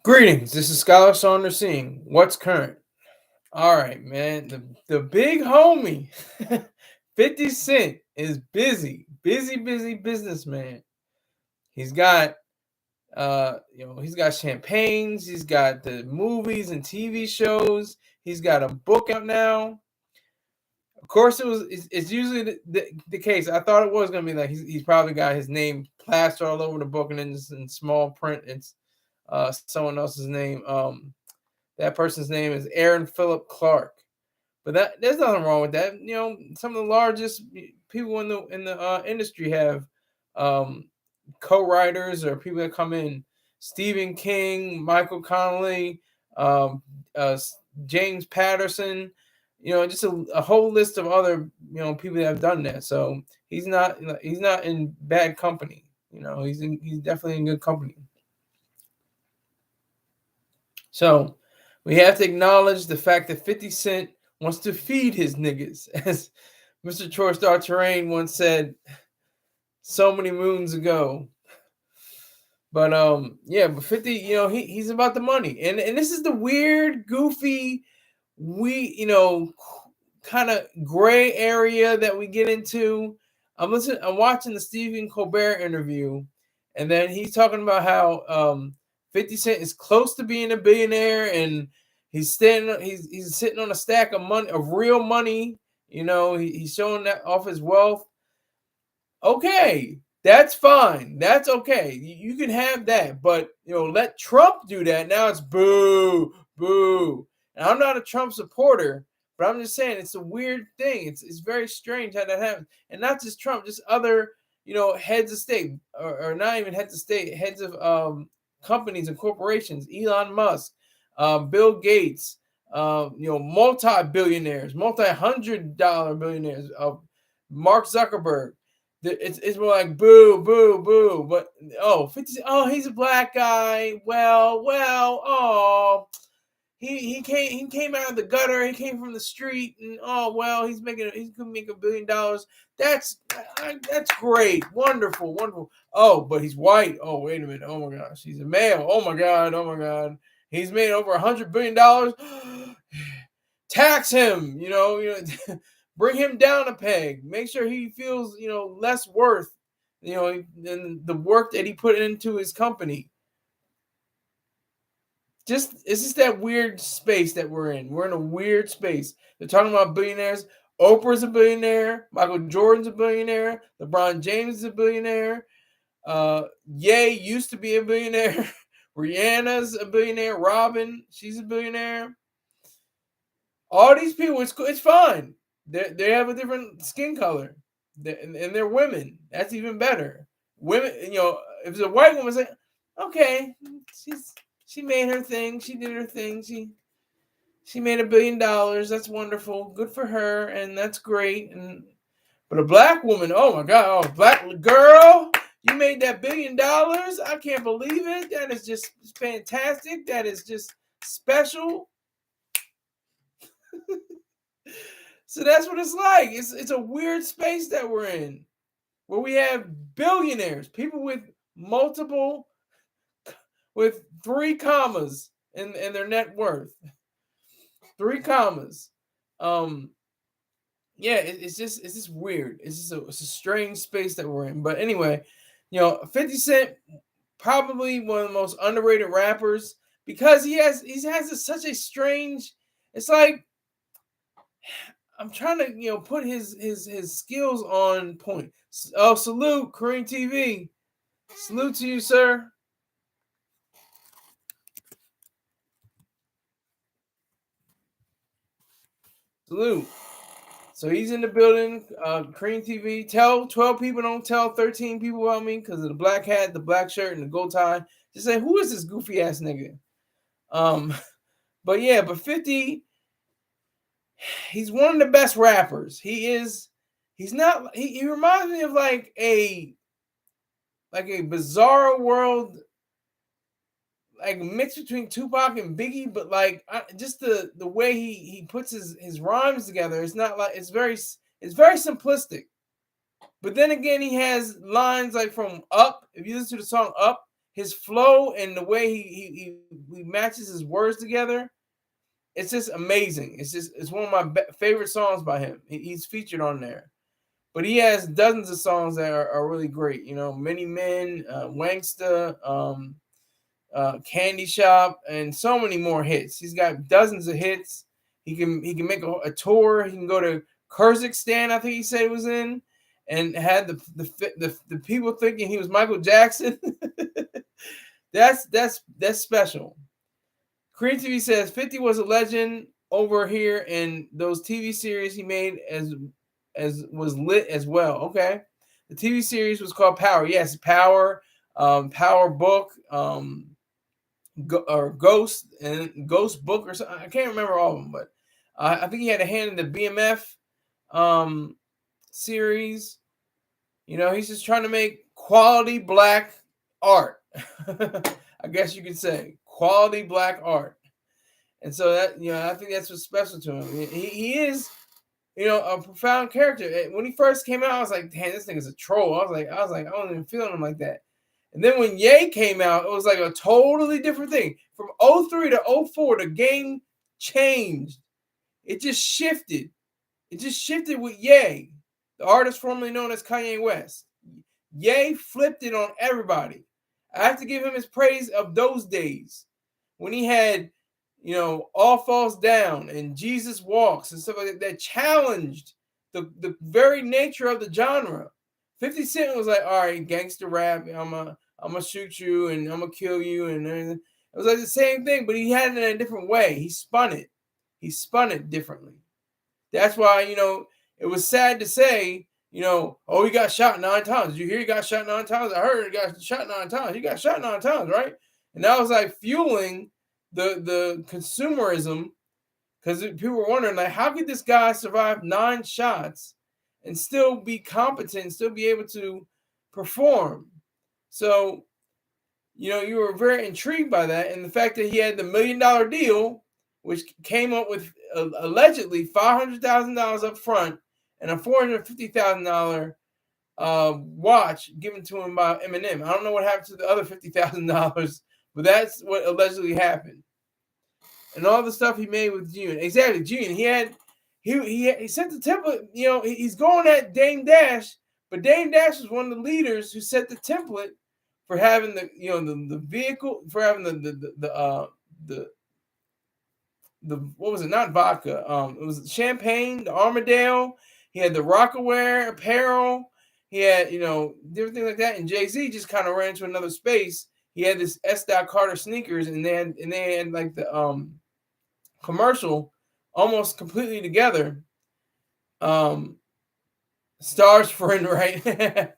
Greetings. This is Skyler Saunders seeing what's current. All right, man. The big homie, 50 Cent is busy businessman. He's got he's got champagnes, he's got the movies and TV shows, he's got a book out now. Of course, it's usually the case. I thought it was gonna be like he's probably got his name plastered all over the book, and then just in small print, it's someone else's name. That person's name is Aaron Philip Clark. But there's nothing wrong with that. Some of the largest people in the industry have co-writers or people that come in. Stephen King, Michael Connelly, um, uh, James Patterson. Just a whole list of other people that have done that. So he's not in bad company. He's definitely in good company. So we have to acknowledge the fact that 50 Cent wants to feed his niggas, as Mr. Chorstar Terrain once said so many moons ago. But but 50, he's about the money. And this is the weird, goofy, kind of gray area that we get into. I'm watching the Stephen Colbert interview, and then he's talking about how 50 Cent is close to being a billionaire, and he's sitting on a stack of money, of real money. He's showing that off his wealth. Okay, that's fine. That's okay. You can have that, but let Trump do that. Now it's boo, boo. And I'm not a Trump supporter, but I'm just saying it's a weird thing. It's very strange how that happens, and not just Trump, just other heads of state, or not even heads of state, heads of companies and corporations. Elon Musk, Bill Gates, multi-billionaires, multi-$100 billionaires. Mark Zuckerberg. It's more like boo, boo, boo. But 50, he's a black guy. Well, oh, he came out of the gutter. He came from the street, and he's gonna make $1 billion. That's great, wonderful. Oh, but he's white. Oh, wait a minute. Oh my gosh, he's a male. Oh my god. He's made over $100 billion. Tax him. Bring him down a peg. Make sure he feels, less worth, than the work that he put into his company. It's just that weird space that we're in. We're in a weird space. They're talking about billionaires. Oprah's a billionaire. Michael Jordan's a billionaire. LeBron James is a billionaire. Ye used to be a billionaire. Rihanna's a billionaire. Robin, she's a billionaire. All these people, it's fine. They have a different skin color, and they're women. That's even better. Women, if it's a white woman, say, okay, she made her thing. She did her thing. She made $1 billion. That's wonderful. Good for her, and that's great. But a black woman, oh my God, black girl, you made that $1 billion. I can't believe it. That is just fantastic. That is just special. So that's what it's like. It's a weird space that we're in, where we have billionaires, people with with 3 commas in their net worth. 3 commas. It's just weird. It's a strange space that we're in. But anyway, 50 Cent, probably one of the most underrated rappers, because he has such a strange. It's like, I'm trying to put his skills on point. Oh, salute, Korean TV. Salute to you, sir. Salute. So he's in the building. Korean TV. Tell 12 people, don't tell 13 people about me because of the black hat, the black shirt, and the gold tie. Just say, who is this goofy ass nigga? But 50. He's one of the best rappers. He's not. He reminds me of like a bizarre world, like a mix between Tupac and Biggie, but like just the way he puts his rhymes together. It's not like it's very simplistic. But then again, he has lines like from Up. If you listen to the song Up, his flow and the way he matches his words together, it's just amazing. It's one of my favorite songs by him. He's featured on there, but he has dozens of songs that are really great. You know, Many Men, Wangsta, Candy Shop, and so many more hits. He's got dozens of hits. He can make a tour. He can go to Kyrgyzstan, I think he said he was in, and had the people thinking he was Michael Jackson. That's special. Korean TV says 50 was a legend over here, and those TV series he made as was lit as well. Okay, the TV series was called Power. Yes, Power, Power Book, or Ghost and Ghost Book or something. I can't remember all of them, but I think he had a hand in the BMF series. You know, he's just trying to make quality black art. I guess you could say quality black art. And so that, you know, I think that's what's special to him. He is, you know, a profound character. When he first came out, I was like, damn, this thing is a troll. I was like, I don't even feel him like that. And then when Ye came out, it was like a totally different thing. From 03 to 04, the game changed. It just shifted. It just shifted with Ye, the artist formerly known as Kanye West. Ye flipped it on everybody. I have to give him his praise of those days when he had, you know, All Falls Down and Jesus Walks and stuff like that, that challenged the very nature of the genre. 50 Cent was like, all right, gangster rap, I'm gonna shoot you and I'm gonna kill you and everything. It was like the same thing, but he had it in a different way. He spun it differently. That's why, you know, it was sad to say, you know, oh, he got shot 9 times. Did you hear he got shot 9 times? I heard he got shot 9 times. He got shot 9 times, right? And that was like fueling the consumerism, because people were wondering, like, how could this guy survive 9 shots and still be competent, still be able to perform? So, you know, you were very intrigued by that, and the fact that he had the $1 million deal, which came up with allegedly $500,000 up front and a $450,000 watch given to him by Eminem. I don't know what happened to the other $50,000, but that's what allegedly happened. And all the stuff he made with June, exactly, June. He sent the template. You know, he's going at Dame Dash, but Dame Dash was one of the leaders who set the template for having the, you know, the vehicle, for having the what was it? Not vodka. It was champagne, the Armadale. He had the Rockaware apparel. He had, you know, different things like that. And Jay-Z just kind of ran into another space. He had this S. Carter sneakers, and they had like the commercial almost completely together. Star's friend, right?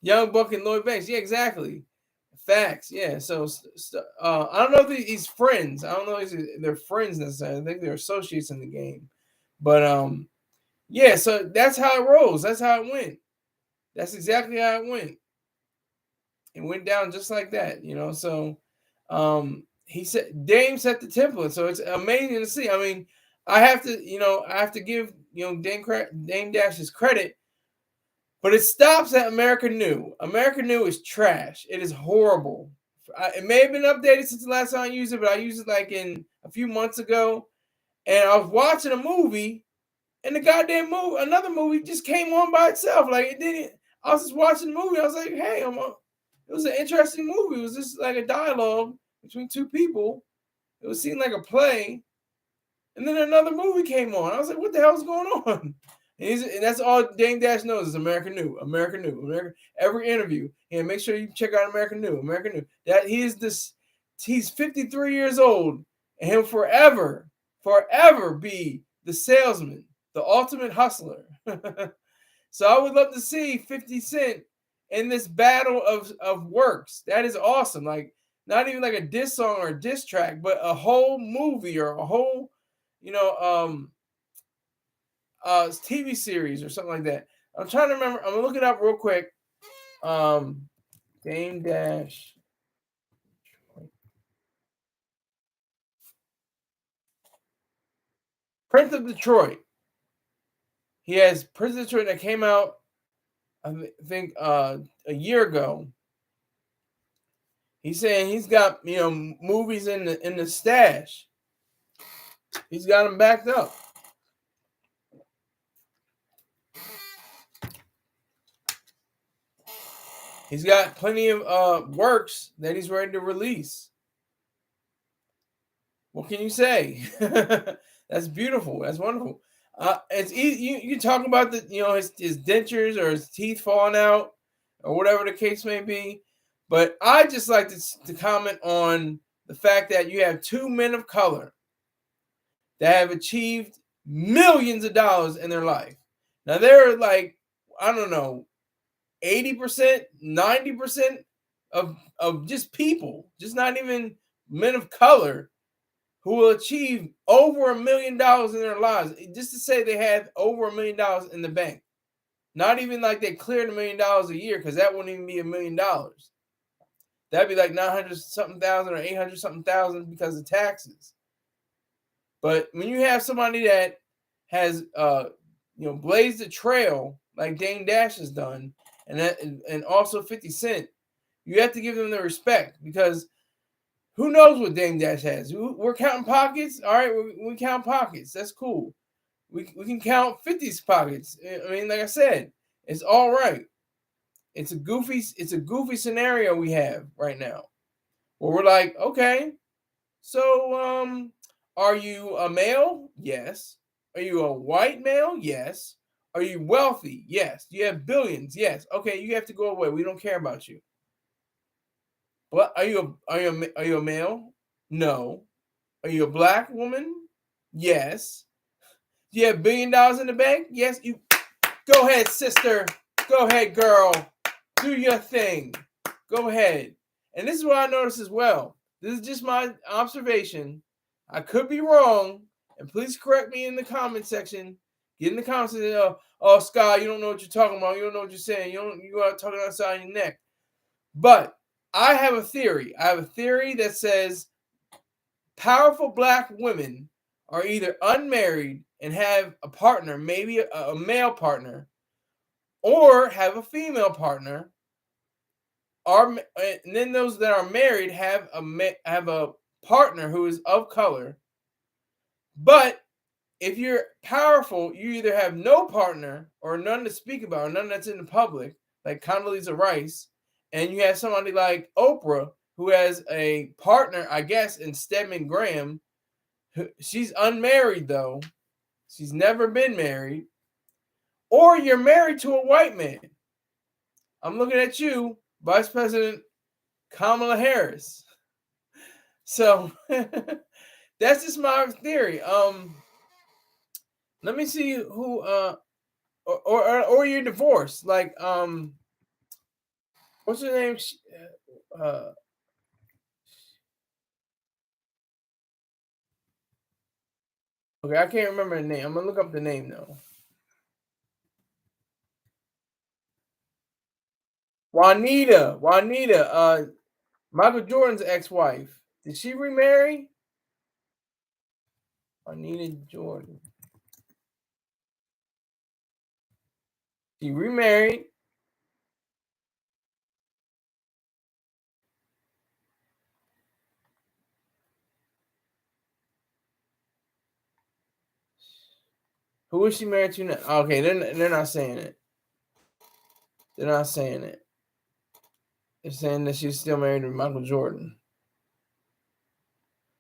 Young Buck and Lloyd Banks. Yeah, exactly. Facts. Yeah. So I don't know if he's friends. I don't know if they're friends necessarily. I think they're associates in the game. But yeah. So that's how it rolls. That's how it went. That's exactly how it went. It went down just like that, you know. So he said Dame set the template. So it's amazing to see. I mean, I have to give, you know, Dame Dash his credit. But it stops at American New. American New is trash. It is horrible. It may have been updated since the last time I used it, but I used it like in a few months ago. And I was watching a movie, and the goddamn movie, another movie, just came on by itself. Like, it didn't. I was just watching the movie. I was like, hey, it was an interesting movie. It was just like a dialogue between two people. It seemed like a play. And then another movie came on. I was like, what the hell is going on? And that's all Dame Dash knows is American New, American New, American. Every interview, yeah, make sure you check out American New, American New. That he's 53 years old, and he'll forever be the salesman, the ultimate hustler. So I would love to see 50 Cent in this battle of works. That is awesome. Like, not even like a diss song or a diss track, but a whole movie or a whole, you know, TV series or something like that. I'm trying to remember. I'm gonna look it up real quick. Dame Dash. Prince of Detroit. He has Prince of Detroit that came out, I think, a year ago. He's saying he's got, movies in the stash. He's got them backed up. He's got plenty of works that he's ready to release. What can you say? That's beautiful. That's wonderful. It's easy. You talk about his dentures or his teeth falling out or whatever the case may be. But I just like to comment on the fact that you have two men of color that have achieved millions of dollars in their life. Now they're like, I don't know, 80%, 90% of just people, just not even men of color, who will achieve over $1 million in their lives. Just to say they had over $1 million in the bank. Not even like they cleared $1 million a year, because that wouldn't even be $1 million. That'd be like 900 something thousand or 800 something thousand because of taxes. But when you have somebody that has blazed a trail like Dame Dash has done, and also 50 Cent, you have to give them the respect, because who knows what Dame Dash has? We're counting pockets. All right, we count pockets. That's cool. We can count 50's pockets. I mean, like I said, it's all right. It's a goofy scenario we have right now, where we're like, okay, so are you a male? Yes. Are you a white male? Yes. Are you wealthy? Yes. Do you have billions? Yes. Okay, you have to go away. We don't care about you. But are you a male? No. Are you a black woman? Yes. Do you have $1 billion in the bank? Yes. You go ahead, sister. Go ahead, girl. Do your thing. Go ahead. And this is what I noticed as well. This is just my observation. I could be wrong, and please correct me in the comment section. Get in the comments and say, oh, Sky, you don't know what you're talking about. You don't know what you're saying. You are talking outside your neck. But I have a theory. I have a theory that says powerful black women are either unmarried and have a partner, maybe a male partner, or have a female partner. And then those that are married have a partner who is of color. But if you're powerful, you either have no partner or none to speak about, or none that's in the public, like Condoleezza Rice, and you have somebody like Oprah, who has a partner, I guess, in Stedman Graham. She's unmarried, though. She's never been married. Or you're married to a white man. I'm looking at you, Vice President Kamala Harris. So that's just my theory. Let me see who or you're divorced. Like what's her name? Okay, I can't remember the name. I'm gonna look up the name though. Juanita, Michael Jordan's ex-wife. Did she remarry? Juanita Jordan. She remarried. Who is she married to now? Okay, they're not saying it. They're not saying it. They're saying that she's still married to Michael Jordan.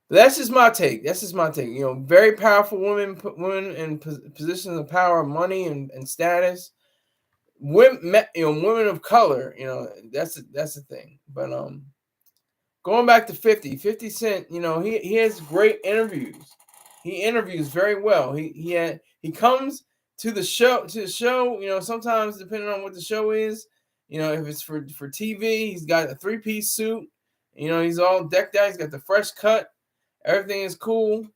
But that's just my take. Very powerful women in positions of power, money, and status. Women, women of color. That's the thing. But going back to 50 Cent, he has great interviews. He interviews very well. He comes to the show. Sometimes depending on what the show is, if it's for TV, he's got a 3-piece suit. He's all decked out. He's got the fresh cut. Everything is cool.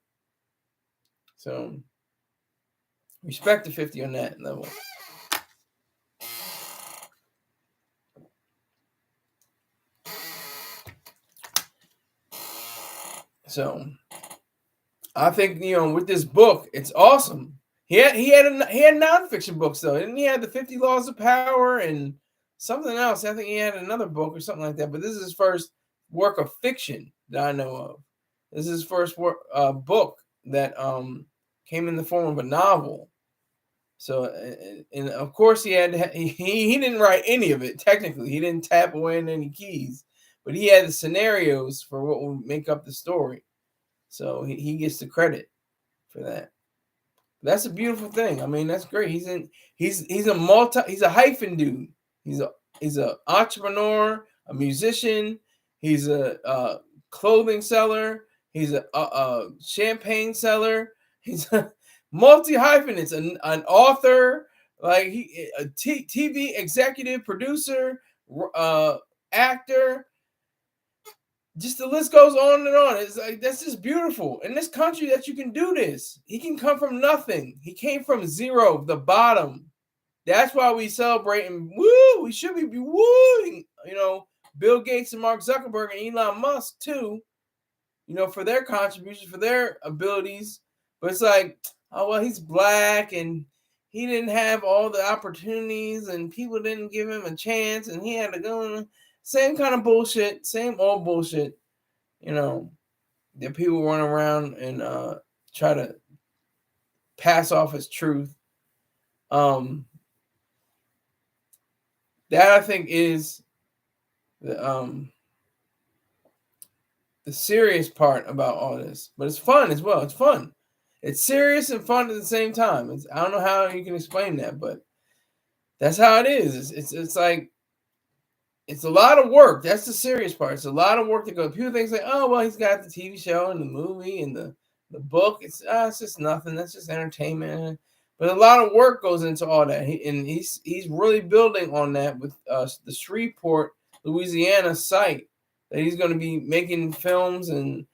So respect to 50 on that level. So I think with this book, it's awesome. He had nonfiction books though, and he had the 50 Laws of Power and something else. I think he had another book or something like that. But this is his first work of fiction that I know of. This is his first book that came in the form of a novel. So, and of course, he didn't write any of it. Technically, he didn't tap away in any keys, but he had the scenarios for what would make up the story. So he gets the credit for that. That's a beautiful thing. I mean, that's great. He's a hyphen dude. He's a entrepreneur, a musician. He's a clothing seller. He's a champagne seller. He's a multi hyphenates, an author, like a TV executive producer, actor. Just the list goes on and on. It's like, that's just beautiful in this country that you can do this. He can come from nothing. He came from zero, the bottom. That's why we celebrate and woo. We should be wooing, Bill Gates and Mark Zuckerberg and Elon Musk too, for their contributions, for their abilities. But it's like, oh well, he's black and he didn't have all the opportunities and people didn't give him a chance and he had to go. Same kind of bullshit, same old bullshit, that people run around and try to pass off as truth. That I think is the serious part about all this. But it's fun as well. It's fun. It's serious and fun at the same time. I don't know how you can explain that, but that's how it is. It's like, it's a lot of work. That's the serious part. It's a lot of work to go. People think, oh, well, he's got the TV show and the movie and the book. It's just nothing. That's just entertainment. But a lot of work goes into all that. He's really building on that with the Shreveport, Louisiana site that he's going to be making films and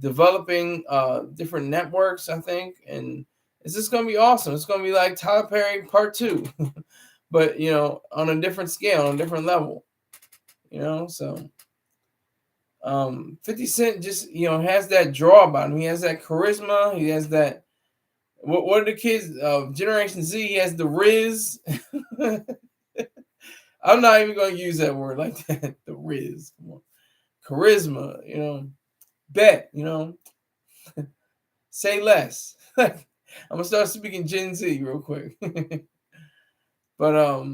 developing different networks, I think. And it's just going to be awesome. It's going to be like Tyler Perry Part 2. But, on a different scale, on a different level, so 50 Cent just, has that draw about him. He has that charisma. He has that, what are the kids, Generation Z, he has the Riz. I'm not even going to use that word like that, the Riz. Come on. Charisma, bet, say less. I'm going to start speaking Gen Z real quick. But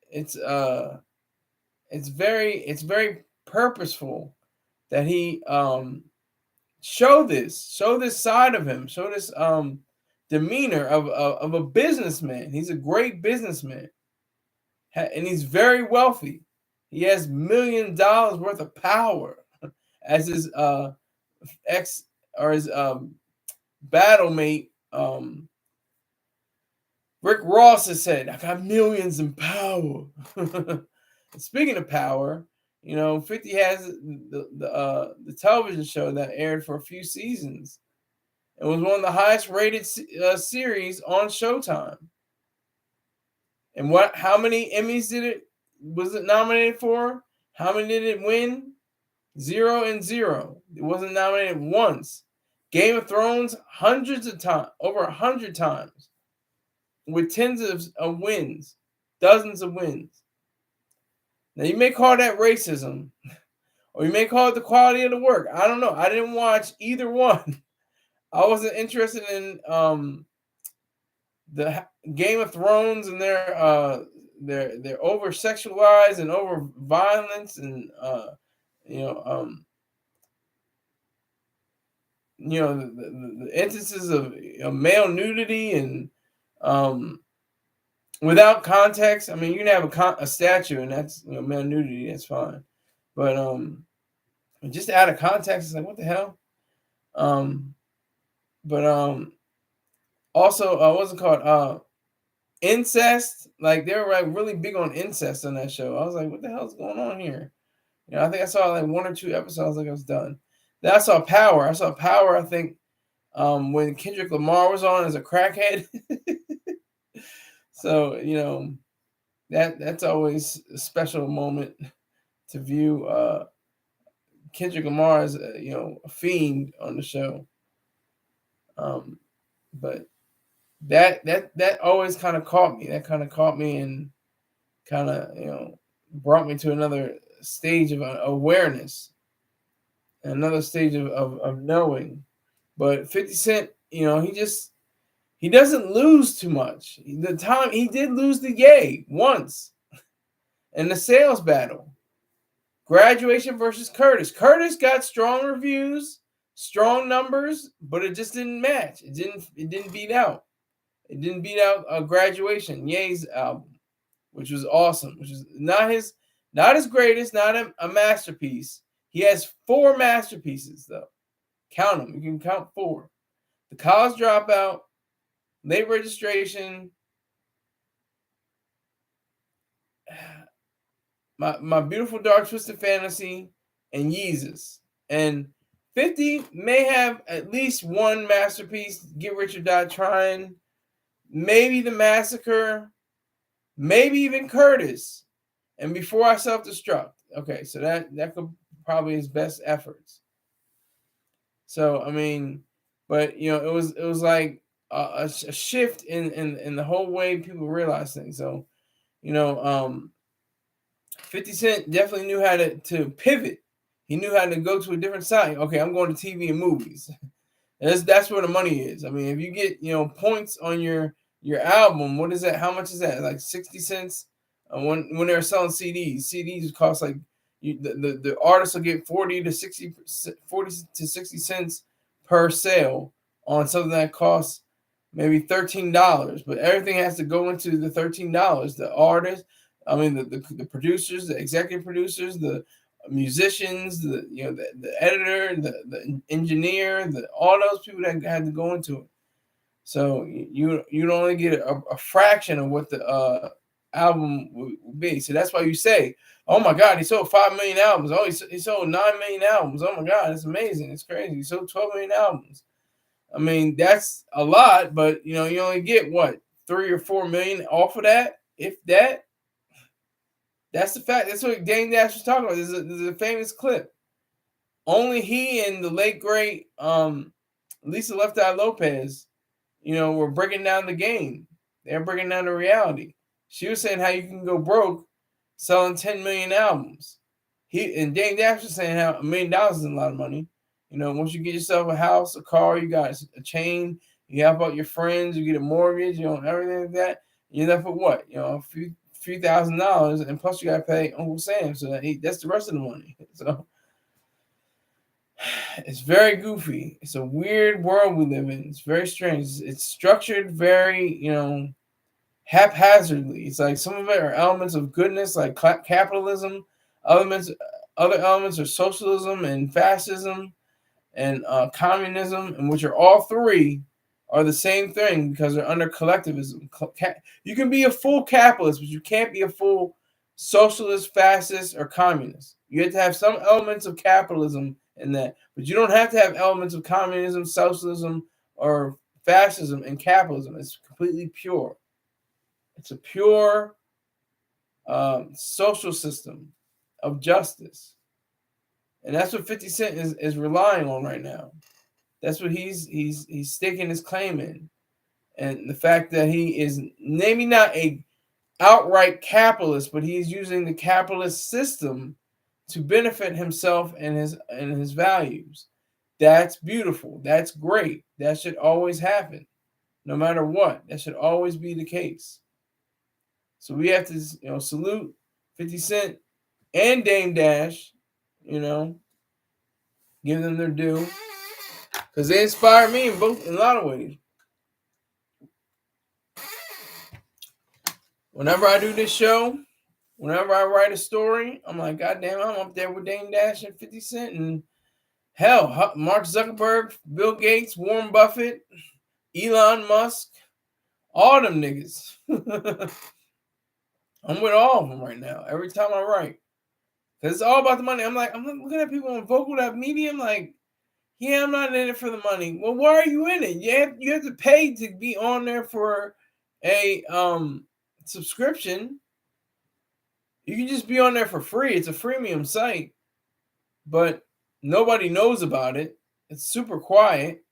it's very purposeful that he show this side of him, show this demeanor of a businessman. He's a great businessman, and he's very wealthy. He has $1 million worth of power, as his ex or his battle mate Rick Ross has said, I got millions in power. Speaking of power, 50 has the television show that aired for a few seasons. It was one of the highest rated series on Showtime. And how many Emmys was it nominated for? How many did it win? 0 and 0. It wasn't nominated once. Game of Thrones, hundreds of times, over 100 times. With tens of wins, dozens of wins. Now, you may call that racism, or you may call it the quality of the work. I don't know. I didn't watch either one. I wasn't interested in the Game of Thrones and their over sexualized and over violence and the instances of male nudity and without context. I mean, you can have a statue and that's male nudity, that's fine, but just out of context, it's like, what the hell? Also, what's it called? Incest. Like, they were like really big on incest on that show. I was like, what the hell's going on here? I think I saw like 1 or 2 episodes, like I was done. Then I saw Power. I think when Kendrick Lamar was on as a crackhead. So, that's always a special moment to view Kendrick Lamar as a fiend on the show. But that always kind of caught me. That kind of caught me and kind of brought me to another stage of awareness, another stage of knowing. But 50 Cent, he doesn't lose too much. The time he did lose to Ye once in the sales battle. Graduation versus Curtis. Curtis got strong reviews, strong numbers, but it just didn't match. It didn't beat out. It didn't beat out Graduation, Ye's album, which was awesome. Which is not his greatest, not a masterpiece. He has 4 masterpieces though. Count them. You can count 4. The College Dropout, Late Registration, My Beautiful Dark Twisted Fantasy, and Yeezus. And 50 may have at least one masterpiece, Get Rich or Die Trying, maybe The Massacre, maybe even Curtis, and Before I Self-Destruct. Okay, so that could probably his best efforts. So I mean, but it was like a shift in the whole way people realize things. So 50 Cent definitely knew how to pivot. He knew how to go to a different side. Okay, I'm going to TV and movies. And that's where the money is. I mean, if you get points on your album, what is that? How much is that? Like 60 cents when they're selling CDs. CDs cost like the artist will get 40 to 60 cents per sale on something that costs maybe $13. But everything has to go into the $13. The artist, I mean the producers, the executive producers, the musicians, the editor, the engineer, all those people that had to go into it. So you only get a fraction of what the album would be. So that's why you say, oh my God, he sold 5 million albums. Oh, he sold 9 million albums. Oh my God, it's amazing. It's crazy. He sold 12 million albums. I mean, that's a lot, but you only get what, 3 or 4 million off of that, if that. That's the fact. That's what Dame Dash was talking about. There's a famous clip. Only he and the late great Lisa Left Eye Lopez, were breaking down the game. They're breaking down the reality. She was saying how you can go broke selling 10 million albums. And Dame Dash was saying how $1 million is a lot of money. Once you get yourself a house, a car, you got a chain, you help out your friends, you get a mortgage, everything like that. You're left with what? A few $1,000, and plus you got to pay Uncle Sam, so that's the rest of the money. So it's very goofy. It's a weird world we live in. It's very strange. It's structured very, haphazardly. It's like some of it are elements of goodness, like capitalism. Other elements are socialism and fascism and communism, and which are all three are the same thing because they're under collectivism. You can be a full capitalist, but you can't be a full socialist, fascist, or communist. You have to have some elements of capitalism in that, but you don't have to have elements of communism, socialism, or fascism and capitalism. It's completely pure. It's a pure social system of justice. And that's what 50 Cent is relying on right now. That's what he's staking his claim in. And the fact that he is maybe not a outright capitalist, but he's using the capitalist system to benefit himself and his values. That's beautiful. That's great. That should always happen. No matter what. That should always be the case. So we have to salute 50 Cent and Dame Dash, give them their due. Because they inspired me in a lot of ways. Whenever I do this show, whenever I write a story, I'm like, God damn, I'm up there with Dame Dash and 50 Cent. And hell, Mark Zuckerberg, Bill Gates, Warren Buffett, Elon Musk, all them niggas. I'm with all of them right now, every time I write. Because it's all about the money. I'm looking at people on Vocal.medium like, yeah, I'm not in it for the money. Well, why are you in it? You have to pay to be on there for a subscription. You can just be on there for free. It's a freemium site, but nobody knows about it. It's super quiet.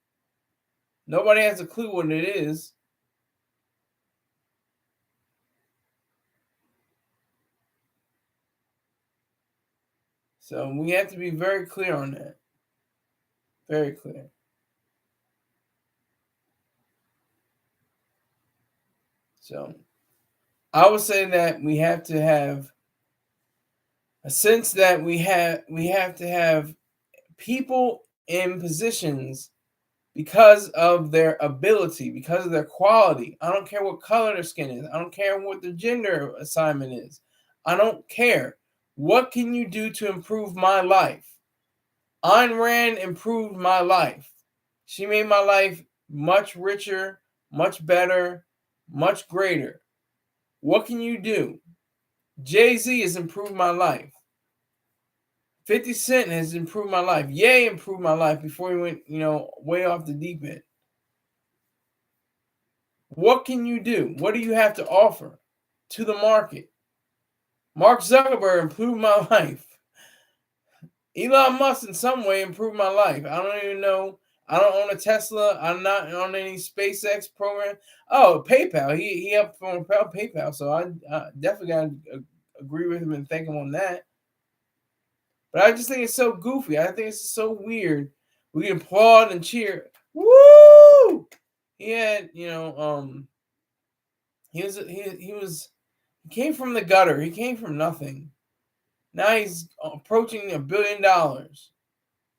Nobody has a clue what it is. So we have to be very clear on that. Very clear. So I would say that we have to have a sense that we have to have people in positions because of their ability, because of their quality. I don't care what color their skin is. I don't care what the gender assignment is. I don't care. What can you do to improve my life? Ayn Rand improved my life. She made my life much richer, much better, much greater. What can you do? Jay-Z has improved my life. 50 Cent has improved my life. Ye improved my life before he went, way off the deep end. What can you do? What do you have to offer to the market? Mark Zuckerberg improved my life. Elon Musk in some way improved my life. I don't even know. I don't own a Tesla. I'm not on any SpaceX program. Oh, PayPal. He helped from PayPal. So I definitely got to agree with him and thank him on that. But I just think it's so goofy. I think it's so weird. We can applaud and cheer. Woo! He had, he came from the gutter. He came from nothing. Now he's approaching $1 billion.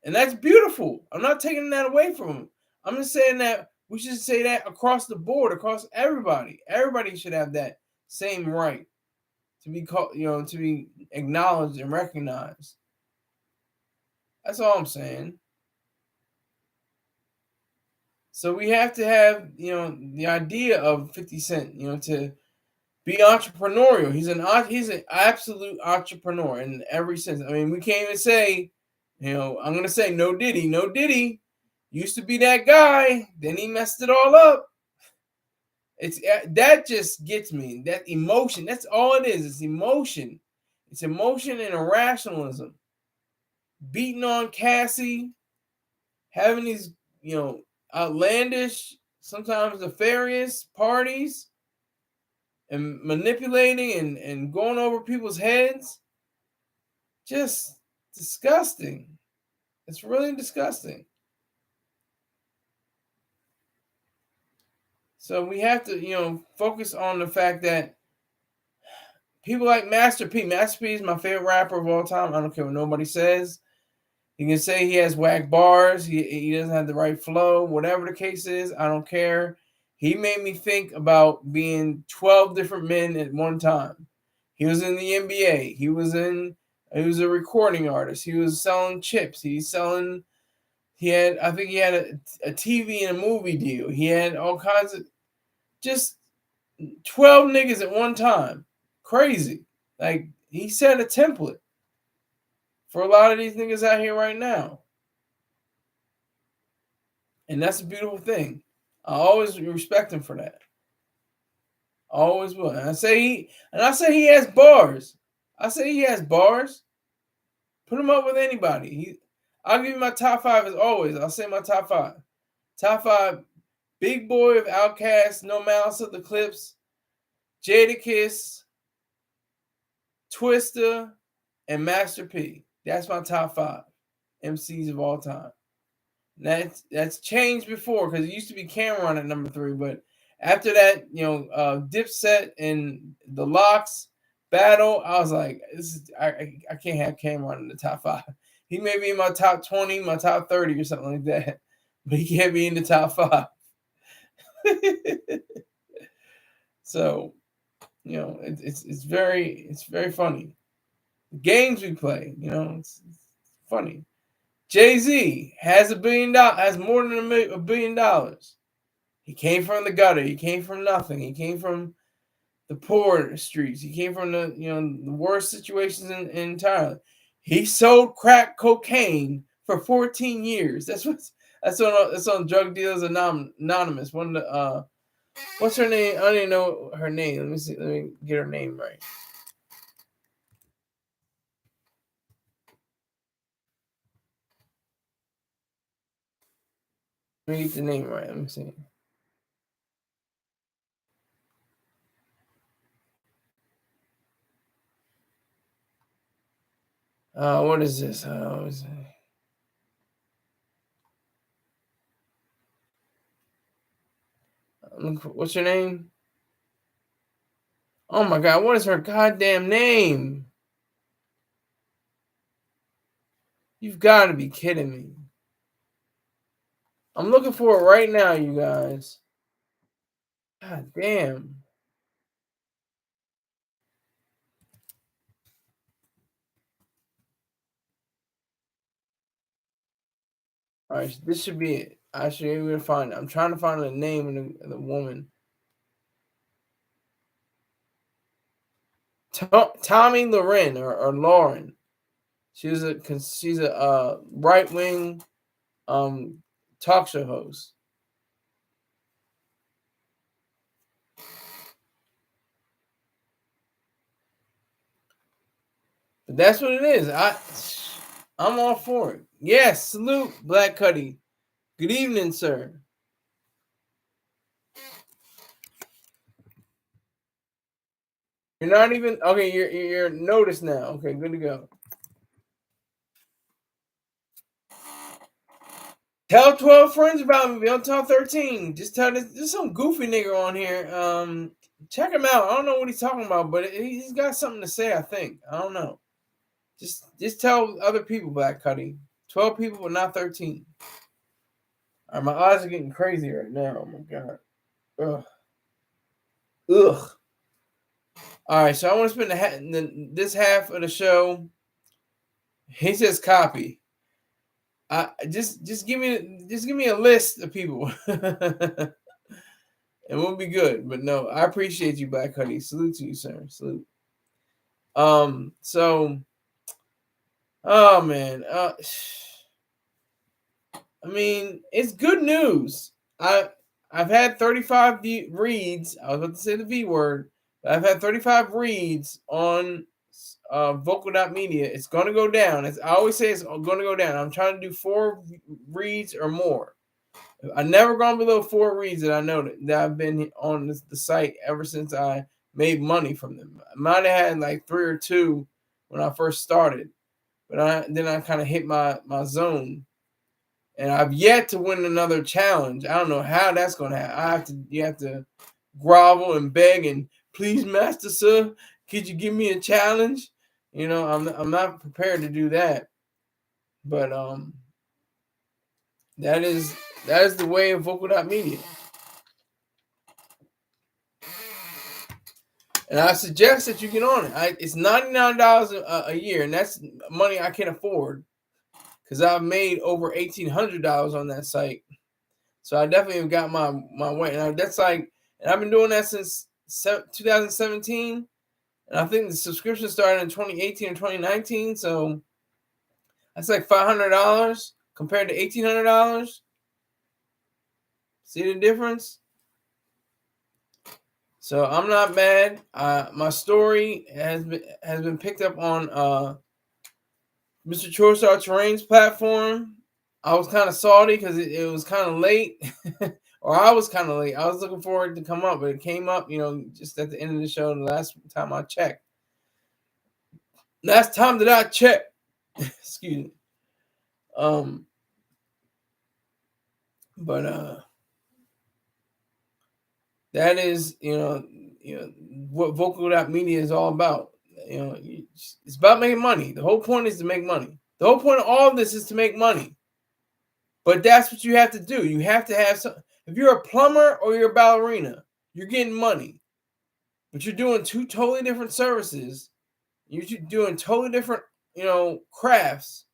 And that's beautiful. I'm not taking that away from him. I'm just saying that we should say that across the board, across everybody. Everybody should have that same right to be called, to be acknowledged and recognized. That's all I'm saying. So we have to have, the idea of 50 Cent, to be entrepreneurial. He's an absolute entrepreneur in every sense. I mean, we can't even say, I'm gonna say no Diddy. No Diddy used to be that guy, then he messed it all up. It's that just gets me. That emotion. That's all it is. It's emotion. It's emotion and irrationalism. Beating on Cassie, having these, outlandish, sometimes nefarious parties, and manipulating and going over people's heads. Just disgusting. It's really disgusting. So we have to, focus on the fact that people like Master P. Master P is my favorite rapper of all time. I don't care what nobody says. You can say he has whack bars. He doesn't have the right flow. Whatever the case is, I don't care. He made me think about being 12 different men at one time. He was in the NBA. He was a recording artist. He was selling chips. I think he had a TV and a movie deal. He had all kinds of, just 12 niggas at one time. Crazy. Like, he set a template for a lot of these niggas out here right now. And that's a beautiful thing. I always respect him for that. I always will. And I say he has bars. I say he has bars. Put him up with anybody. I'll give you my top 5 as always. I'll say my top 5. Top 5, Big Boy of Outkast, No Malice of the Clips, Jadakiss, Twista, and Master P. That's my top 5 MCs of all time. That's changed before, because it used to be Cameron at number 3, but after that, Dipset and the Locks battle, I was like, I can't have Cameron in the top 5. He may be in my top 20, my top 30 or something like that, but he can't be in the top 5. So, it's very funny. The games we play, it's funny. Jay-Z has $1 billion, has more than $1 billion. He came from the gutter. He came from nothing. He came from the poor streets. He came from the worst situations in Thailand. He sold crack cocaine for 14 years. That's on Drug Dealers Anonymous. One of the what's her name? I don't even know her name. Let me see. Let me get her name right. Let me get the name right. Let me see. What is this? What's your name? Oh my God, what is her goddamn name? You've got to be kidding me. I'm looking for it right now, you guys. God damn. All right, this should be it. I should be able to find it. I'm trying to find the name of the woman. Tommy Loren or Lauren. She's a right wing talk show host. But that's what it is. I'm all for it. Yes, salute Black Cuddy. Good evening, sir. You're not even okay. You're noticed now. Okay, good to go. Tell 12 friends about me. Don't tell 13. Just tell there's some goofy nigga on here. Check him out. I don't know what he's talking about, but he's got something to say. I think. I don't know. Just tell other people, Black Cuddy. 12 people, but not 13. All right, my eyes are getting crazy right now. Oh my God. Ugh. Ugh. All right, so I want to spend this half of the show. He says copy. Just give me a list of people, and we'll be good. But no, I appreciate you, Black Honey. Salute to you, sir. Salute. So, oh man, I mean, it's good news. I've had 35 reads. I was about to say the V word, but I've had 35 reads on vocal.media. It's going to go down. I always say it's going to go down. I'm trying to do 4 reads or more. I've never gone below 4 reads that I know that I've been on the site ever since I made money from them. I might have had like 3 or 2 when I first started, but then I kind of hit my zone. And I've yet to win another challenge. I don't know how that's going to happen. You have to grovel and beg and please, Master Sir, could you give me a challenge? You know, I'm not prepared to do that. But that is the way of vocal.media. And I suggest that you get on it. It's $99 a year, and that's money I can afford because I've made over $1,800 on that site. So I definitely have got my way. And I've been doing that since 2017. And I think the subscription started in 2018 or 2019. So that's like $500 compared to $1,800. See the difference? So I'm not mad. My story has been picked up on Mr. Chorstar Terrain's platform. I was kind of salty because it was kind of late, or I was kind of late. I was looking for it to come up, but it came up, just at the end of the show. The last time I checked. Last time that I checked, excuse me. But that is, what vocal.media is all about. It's about making money. The whole point is to make money. The whole point of all of this is to make money. But that's what you have to do. You have to have some. If you're a plumber or you're a ballerina, you're getting money. But you're doing 2 totally different services. You're doing totally different, crafts.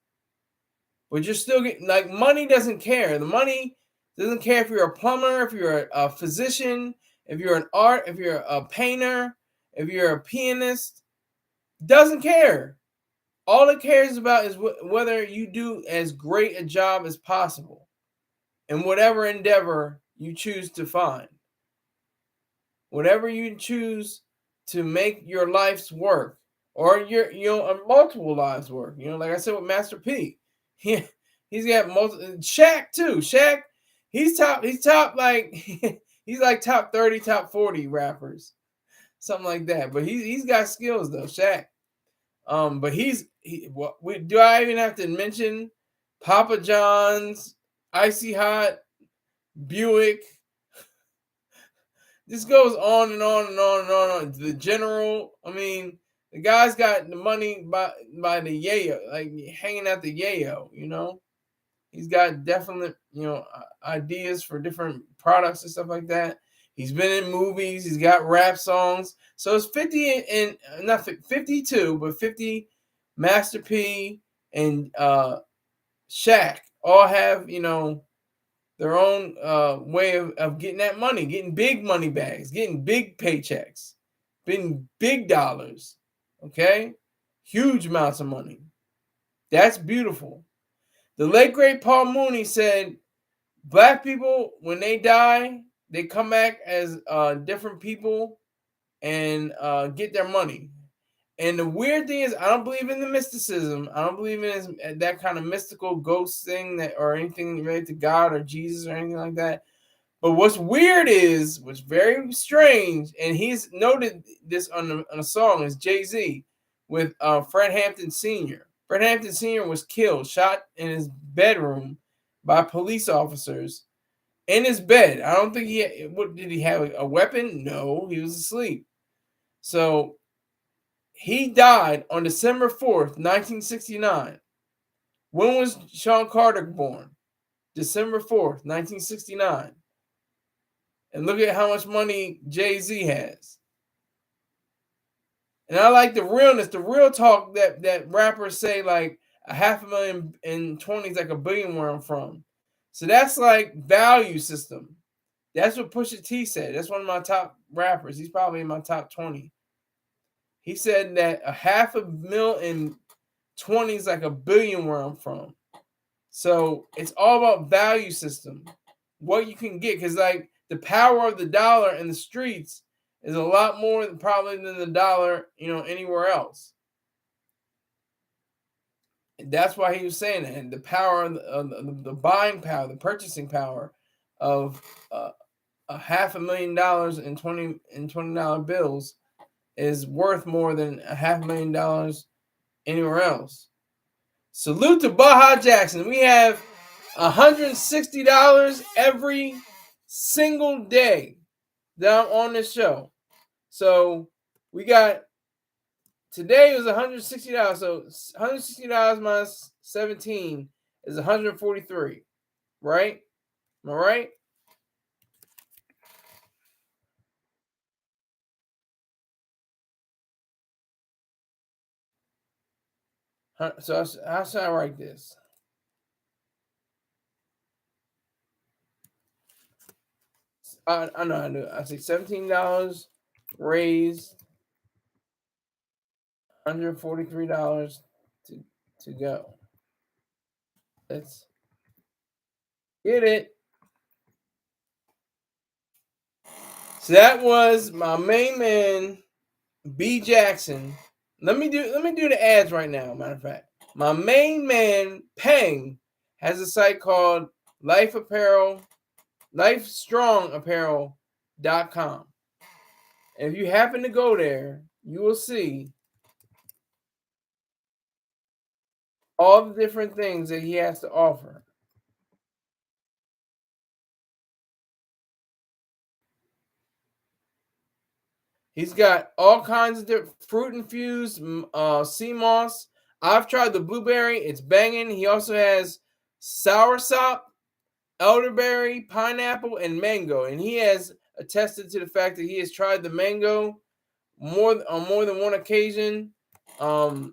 But you're still getting, like, money doesn't care. The money doesn't care if you're a plumber, if you're a physician, if you're an art, if you're a painter, if you're a pianist. Doesn't care. All it cares about is whether you do as great a job as possible in whatever endeavor you choose to find. Whatever you choose to make your life's work, or your multiple lives work. Like I said with Master P, he's got multiple. Shaq too. Shaq, he's top like he's like top 30, top 40 rappers, something like that. But he's got skills though, Shaq. But he's do I even have to mention Papa John's, Icy Hot, Buick? This goes on and on and on and on. The General, I mean, the guy's got the money by the yayo, like hanging out the yayo, you know. He's got definite, ideas for different products and stuff like that. He's been in movies. He's got rap songs. So it's 50 and not 52, but 50. Master P and Shaq all have, their own way of getting that money, getting big money bags, getting big paychecks, getting big dollars. Okay, huge amounts of money. That's beautiful. The late great Paul Mooney said, "Black people, when they die, they come back as different people and get their money." And the weird thing is, I don't believe in the mysticism. I don't believe in that kind of mystical ghost thing or anything related to God or Jesus or anything like that. But what's weird is, what's very strange, and he's noted this on a song, is Jay-Z with Fred Hampton Sr. Fred Hampton Sr. was killed, shot in his bedroom by police officers in his bed. I don't think did he have a weapon? No, he was asleep. So he died on December 4th, 1969. When was Sean Carter born? December 4th, 1969. And look at how much money Jay-Z has. And I like the realness, the real talk that rappers say, like $500,000 in 20 is like $1 billion where I'm from. So that's like value system. That's what Pusha T said. That's one of my top rappers. He's probably in my top 20. He said that $500,000 in 20 is like $1 billion where I'm from. So it's all about value system, what you can get, because like the power of the dollar in the streets is a lot more probably than the dollar, anywhere else. And that's why he was saying that. And the power of the buying power, the purchasing power of $500,000 in $20 bills is worth more than $500,000 anywhere else. Salute to Baja Jackson. We have $160 every single day that I'm on this show. So we got, today was $160. So $160 minus 17 is 143, right? Am I right? So how should I write this? I know I do. I say $17 raised, $143 to go. Let's get it. So that was my main man, B Jackson. Let me do the ads right now. Matter of fact, my main man Pang has a site called Life Apparel, LifeStrongApparel.com. And if you happen to go there, you will see all the different things that he has to offer. He's got all kinds of different fruit infused sea moss. I've tried the blueberry; it's banging. He also has soursop, elderberry, pineapple, and mango. And he has attested to the fact that he has tried the mango on more than one occasion. And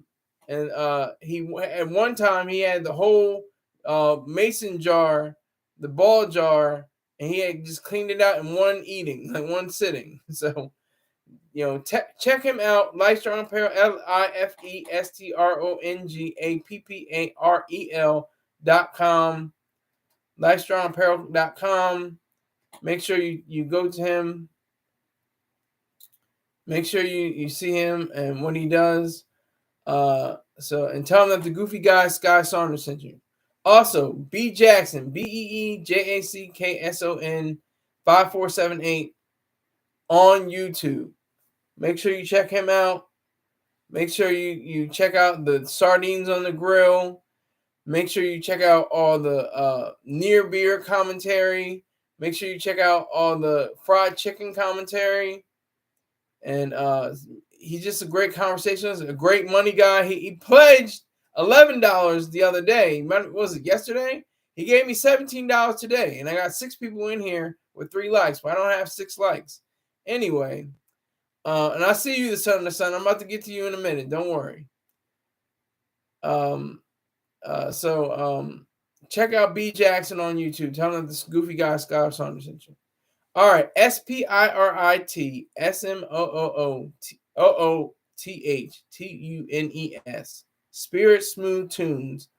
he at one time he had the whole mason jar, the ball jar, and he had just cleaned it out in one eating, like one sitting. So check him out. LifeStrong Apparel, LifeStrongApparel.com. LifeStrongApparel.com. Make sure you go to him. Make sure you see him and what he does. And tell him that the goofy guy Sky Saunders sent you. Also, B Jackson, BEEJACKSON 5478 on YouTube. Make sure you check him out. Make sure you check out the sardines on the grill. Make sure you check out all the near beer commentary. Make sure you check out all the fried chicken commentary. And he's just a great conversationalist, a great money guy. He pledged $11 the other day. What was it, yesterday? He gave me $17 today, and I got 6 people in here with 3 likes, but I don't have 6 likes. Anyway, and I see you, the son of the sun. I'm about to get to you in a minute. Don't worry. Check out B Jackson on YouTube. Tell him that this goofy guy Skyler Saunders sent you. All right, SPIRITSMOOOTHTUNES. Spirit Smooth Tunes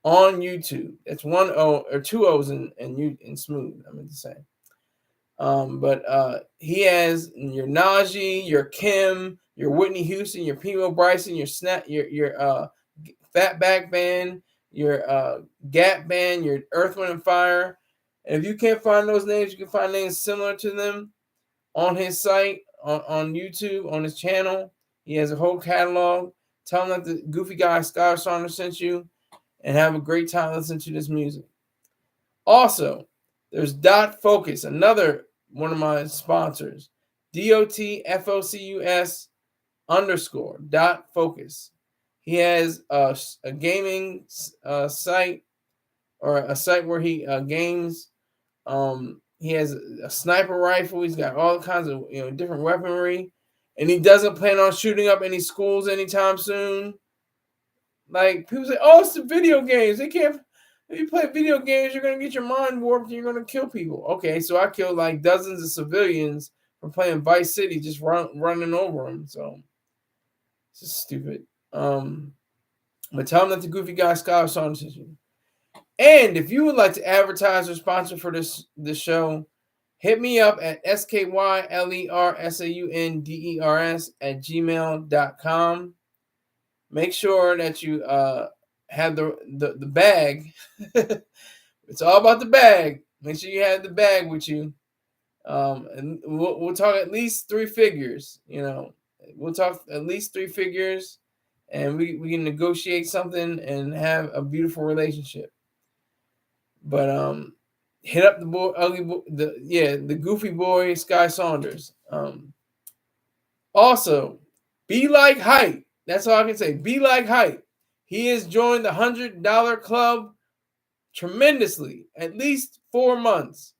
on YouTube. That's 1 O or 2 O's in smooth. I meant to say. But he has your Najee, your Kim, your Whitney Houston, your Pimo Bryson, your Fatback Band, your Gap Band, your Earth, Wind, and Fire. And if you can't find those names, you can find names similar to them on his site, on YouTube, on his channel. He has a whole catalog. Tell him that the goofy guy Skyler Saunders sent you, and have a great time listening to this music. Also, there's Dot Focus, another one of my sponsors. DOTFOCUS _. Dot Focus. He has a gaming site, or a site where he games. He has a sniper rifle. He's got all kinds of different weaponry, and he doesn't plan on shooting up any schools anytime soon. Like, people say, "Oh, it's the video games. They can't. If you play video games, you're gonna get your mind warped and you're gonna kill people." Okay, so I killed like dozens of civilians from playing Vice City, just running over them. So it's just stupid. But tell them that the goofy guy Skyler Saunders is you. And if you would like to advertise or sponsor for this show, hit me up at SKYLERSAUNDERS@gmail.com. Make sure that you have the bag. It's all about the bag. Make sure you have the bag with you. And we'll talk at least 3 figures. We'll talk at least 3 figures, and we can negotiate something and have a beautiful relationship. But hit up the boy, the goofy boy Sky Saunders. Also, be like Hype. That's all I can say. Be like Hype. He has joined the $100 club tremendously. At least 4 months.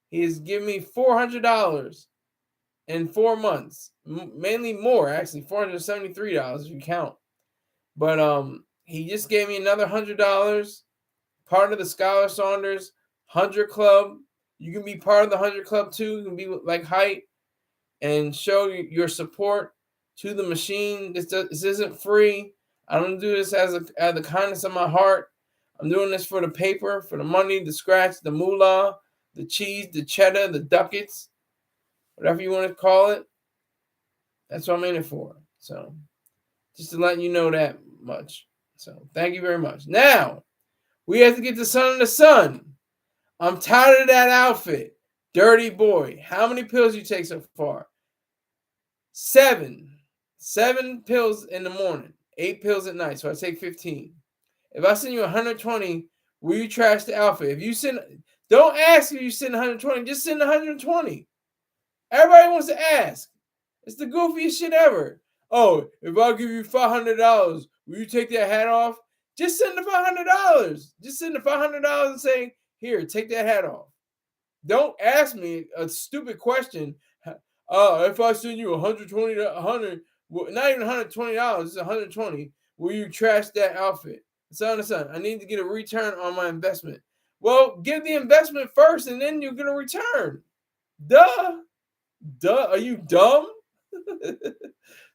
He has given me $400 in 4 months. Mainly more, actually, $473 if you count. But he just gave me another $100. Part of the Skyler Saunders 100 Club. You can be part of the 100 Club too. You can be like Hype and show your support to the machine. This isn't free. I don't do this out of the kindness of my heart. I'm doing this for the paper, for the money, the scratch, the moolah, the cheese, the cheddar, the ducats, whatever you want to call it. That's what I'm in it for. So just to let you know that much. So thank you very much. Now, we have to get the son of the sun. I'm tired of that outfit. Dirty boy. How many pills you take so far? 7. 7 pills in the morning. 8 pills at night. So I take 15. If I send you 120, will you trash the outfit? If you don't ask if you send 120. Just send 120. Everybody wants to ask. It's the goofiest shit ever. Oh, if I give you $500, will you take that hat off? Just send the $500. Just send the $500 and say, here, take that hat off. Don't ask me a stupid question. If I send you $120, not even $120, it's $120. Will you trash that outfit? Son of son, I need to get a return on my investment. Well, give the investment first, and then you're gonna return. Duh. Are you dumb?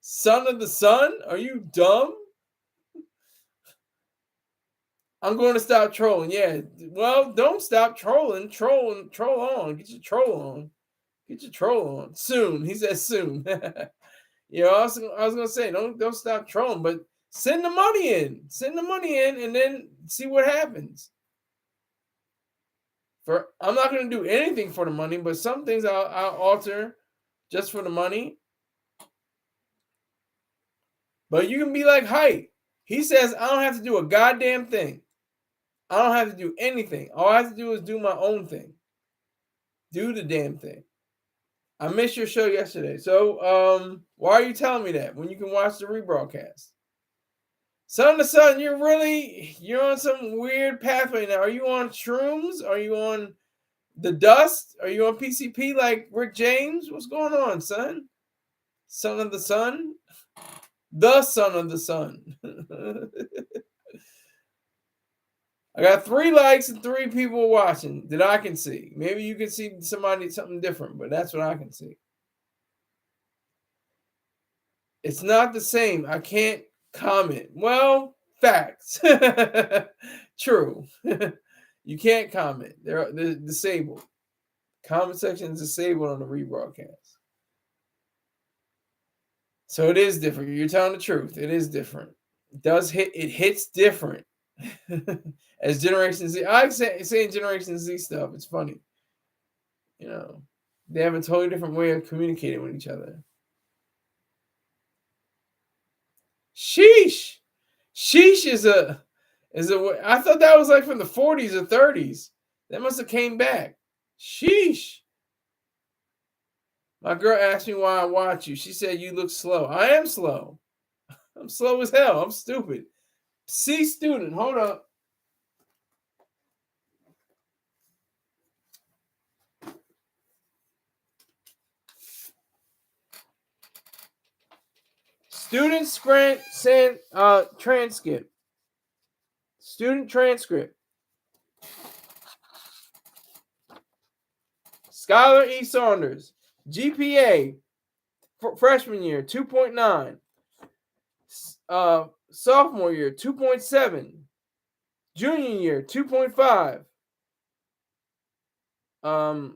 Son of the sun, are you dumb? I'm going to stop trolling. Yeah. Well, don't stop trolling. Troll on. Get your troll on. Get your troll on. Soon. He says soon. I was gonna say, don't stop trolling, but send the money in. Send the money in and then see what happens. I'm not gonna do anything for the money, but some things I'll alter just for the money. But you can be like Height. He says, I don't have to do a goddamn thing. I don't have to do anything. All I have to do is do my own thing. Do the damn thing. I missed your show yesterday. So why are you telling me that when you can watch the rebroadcast? Son to son, you're on some weird pathway now. Are you on shrooms? Are you on the dust? Are you on PCP like Rick James? What's going on, son? Son of the sun? The son of the sun. I got 3 likes and 3 people watching that I can see. Maybe you can see something different, but that's what I can see. It's not the same. I can't comment. Well, facts. True. You can't comment. They're disabled. Comment section is disabled on the rebroadcast. So it is different. You're telling the truth. It is different. It hits different. As Generation Z, I say Generation Z stuff. It's funny. You know, they have a totally different way of communicating with each other. Sheesh. Sheesh is a I thought that was like from the 40s or 30s. That must have came back. Sheesh. My girl asked me why I watch you. She said you look slow. I am slow. I'm slow as hell. I'm stupid. C student, hold up. Student transcript. Student transcript. Skyler E. Saunders. GPA. Freshman year, 2.9. Sophomore year, 2.7. Junior year, 2.5.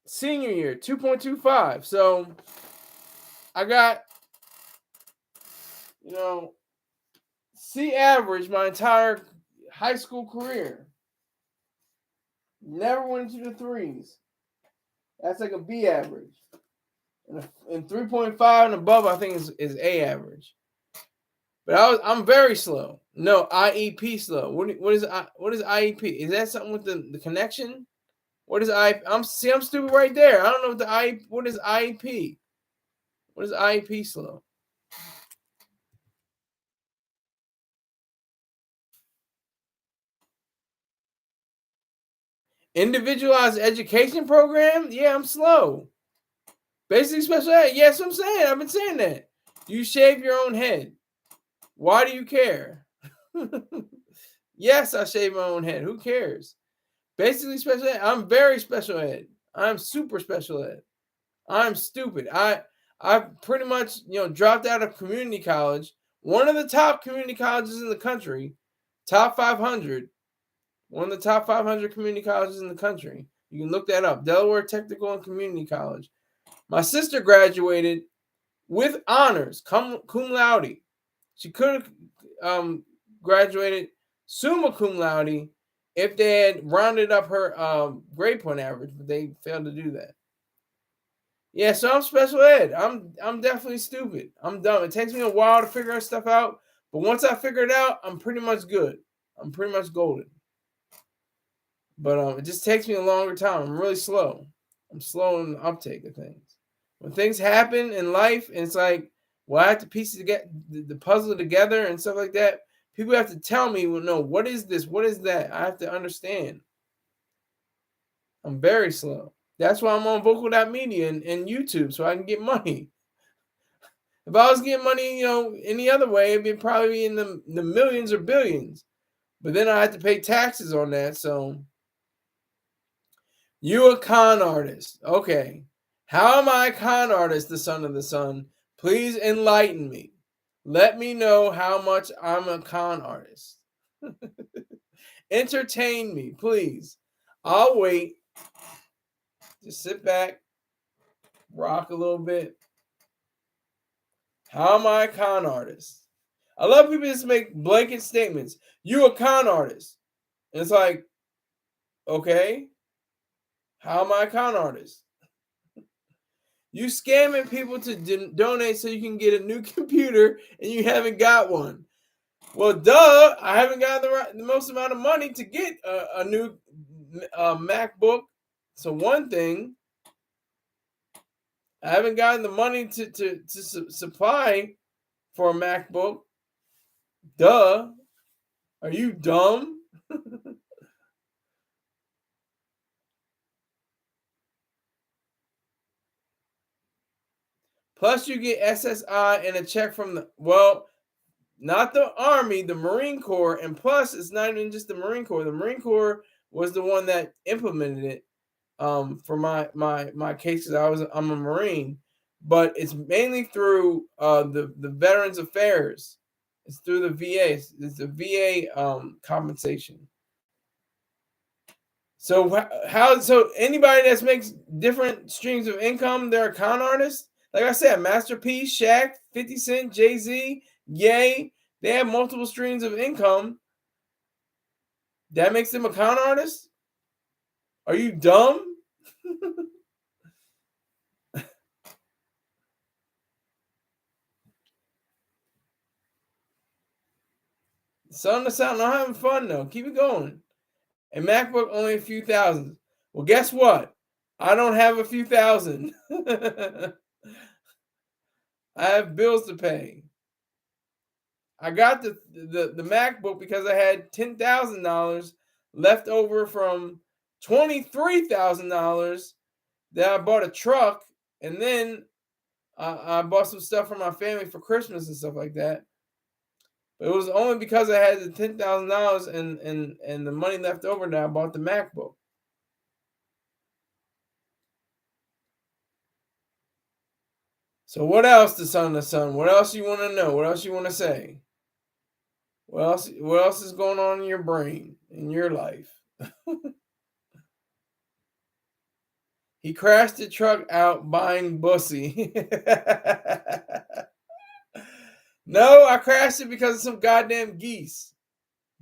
Senior year, 2.25. So I got, C average my entire high school career. Never went into the threes. That's like a B average. And 3.5 and above, I think is A average. But I'm very slow. No, IEP slow. What is IEP? Is that something with the connection? What is IEP? I'm stupid right there. I don't know what is IEP. What is IEP slow? Individualized education program? Yeah, I'm slow. Basic special ed? Yes, I'm saying. I've been saying that. You shave your own head. Why do you care? Yes, I shave my own head. Who cares? Basically special ed. I'm very special ed. I'm super special ed. I'm stupid. I pretty much dropped out of community college. One of the top community colleges in the country, top 500. One of the top 500 community colleges in the country. You can look that up. Delaware Technical and Community College. My sister graduated with honors, cum laude. She could have graduated summa cum laude if they had rounded up her grade point average, but they failed to do that. Yeah, so I'm special ed. I'm definitely stupid. I'm dumb. It takes me a while to figure stuff out, but once I figure it out, I'm pretty much good. I'm pretty much golden. But it just takes me a longer time. I'm really slow. I'm slow in the uptake of things. When things happen in life, and it's like, well, I have to piece the puzzle together and stuff like that. People have to tell me, well, no, what is this? What is that? I have to understand. I'm very slow. That's why I'm on vocal.media and YouTube, so I can get money. If I was getting money, any other way, it'd be probably in the millions or billions. But then I have to pay taxes on that, so... You a con artist. Okay. How am I a con artist, the son of the sun? Please enlighten me. Let me know how much I'm a con artist. Entertain me, please. I'll wait. Just sit back, rock a little bit. How am I a con artist? I love people just make blanket statements. You a con artist. And it's like, okay. How am I a con artist? You scamming people to donate so you can get a new computer, and you haven't got one. Well, duh, I haven't got the most amount of money to get a new MacBook. So one thing, I haven't gotten the money to supply for a MacBook. Duh. Are you dumb? Plus, you get SSI and a check from not the Army, the Marine Corps. And plus, it's not even just the Marine Corps. The Marine Corps was the one that implemented it for my cases. I'm a Marine, but it's mainly through the Veterans Affairs. It's through the VA. It's the VA compensation. So so anybody that makes different streams of income, they're a con artist. Like I said, Master P, Shaq, 50 Cent, Jay-Z, Ye, they have multiple streams of income. That makes them a con artist? Are you dumb? Son to sound, I'm having fun though. Keep it going. And MacBook only a few thousand. Well, guess what? I don't have a few thousand. I have bills to pay. I got the MacBook because I had $10,000 left over from $23,000 that I bought a truck, and then I bought some stuff for my family for Christmas and stuff like that. But it was only because I had the $10,000 and the money left over that I bought the MacBook. So what else, the son of the sun? What else you want to know? What else you want to say? What else is going on in your brain, in your life? He crashed the truck out buying bussy. No, I crashed it because of some goddamn geese.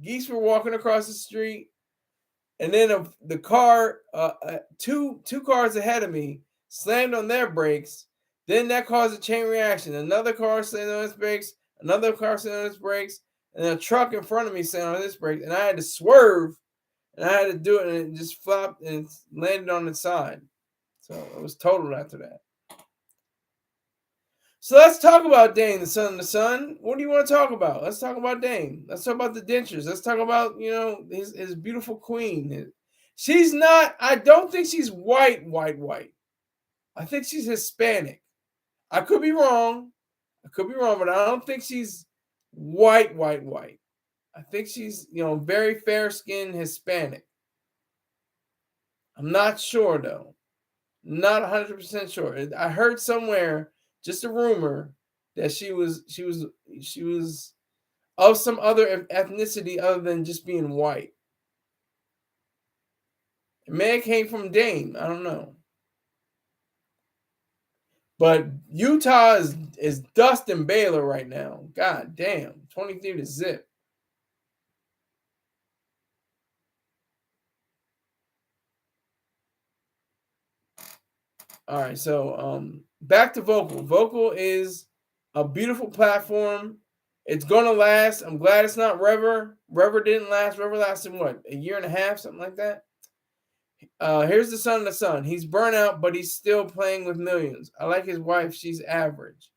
Geese were walking across the street, and then the car, two cars ahead of me, slammed on their brakes. Then that caused a chain reaction. Another car slammed on its brakes. Another car slammed on its brakes. And a truck in front of me slammed on its brakes. And I had to swerve. And I had to do it. And it just flopped and landed on its side. So it was totaled after that. So let's talk about Dane, the son of the sun. What do you want to talk about? Let's talk about Dane. Let's talk about the dentures. Let's talk about, his beautiful queen. She's not, I don't think she's white. I think she's Hispanic. I could be wrong, but I don't think she's white. I think she's, very fair-skinned Hispanic. I'm not sure, though. Not 100% sure. I heard somewhere, just a rumor, that she was of some other ethnicity other than just being white. It may have came from Dame. I don't know. But Utah is dusting Baylor right now. God damn. 23-0. All right, so back to Vocal. Vocal is a beautiful platform. It's gonna last. I'm glad it's not Rever. Rever didn't last. Rever lasted what, a year and a half, something like that. Here's the son of the sun. He's burnt out, but he's still playing with millions. I like his wife. She's average.